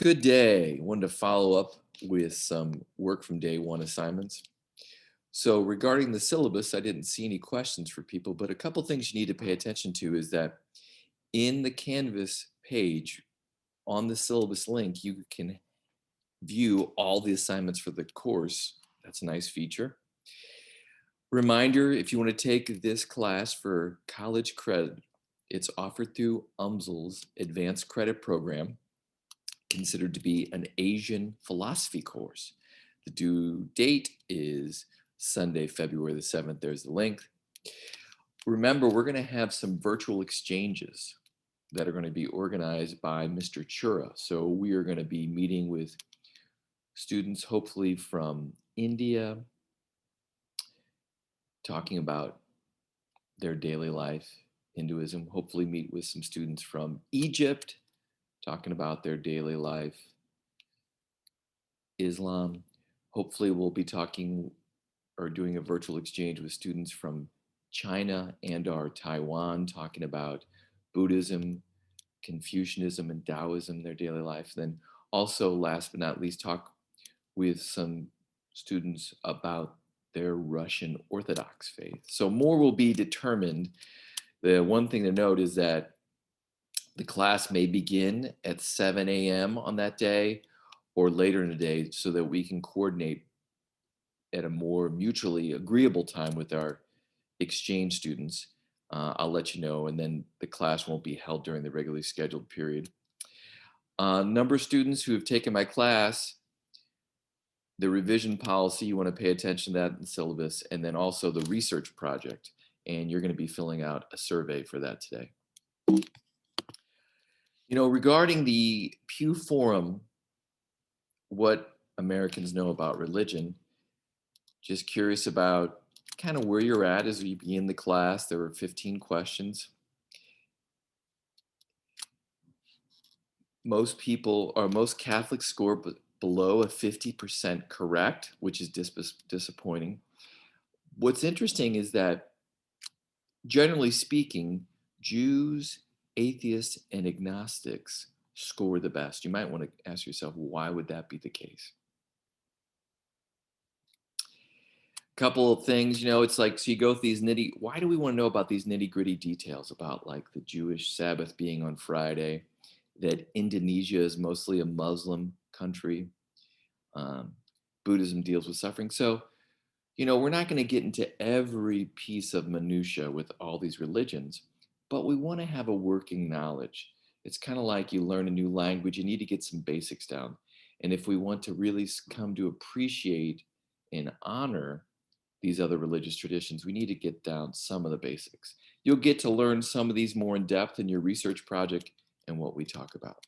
Good day. Wanted to follow up with some work from day one assignments. So, regarding the syllabus, I didn't see any questions for people, but a couple things you need to pay attention to is that in the Canvas page on the syllabus link, you can view all the assignments for the course. That's a nice feature. Reminder, if you want to take this class for college credit, it's offered through UMSL's Advanced Credit Program, considered to be an Asian philosophy course. The due date is Sunday, February the 7th. There's the link. Remember, we're going to have some virtual exchanges that are going to be organized by Mr. Chura. So we are going to be meeting with students, hopefully from India, talking about their daily life, Hinduism, hopefully meet with some students from Egypt, talking about their daily life, Islam. Hopefully, we'll be talking or doing a virtual exchange with students from China and or Taiwan, talking about Buddhism, Confucianism, and Taoism, their daily life. Then also, last but not least, talk with some students about their Russian Orthodox faith. So more will be determined. The one thing to note is that the class may begin at 7 a.m. on that day or later in the day so that we can coordinate at a more mutually agreeable time with our exchange students. I'll let you know, and then the class won't be held during the regularly scheduled period. Number of students who have taken my class, the revision policy, you want to pay attention to that in the syllabus, and then also the research project. And you're going to be filling out a survey for that today. You know, regarding the Pew Forum, what Americans know about religion, just curious about kind of where you're at as we begin the class. There were 15 questions. Most people or most Catholics score below a 50% correct, which is disappointing. What's interesting is that, generally speaking, Jews, atheists, and agnostics score the best. You might want to ask yourself, why would that be the case? Couple of things, it's like, so you go through these why do we want to know about these nitty gritty details about like the Jewish Sabbath being on Friday, that Indonesia is mostly a Muslim country, um, Buddhism deals with suffering. So, we're not going to get into every piece of minutia with all these religions, but we want to have a working knowledge. It's kind of like you learn a new language, you need to get some basics down. And if we want to really come to appreciate and honor these other religious traditions, we need to get down some of the basics. You'll get to learn some of these more in depth in your research project and what we talk about.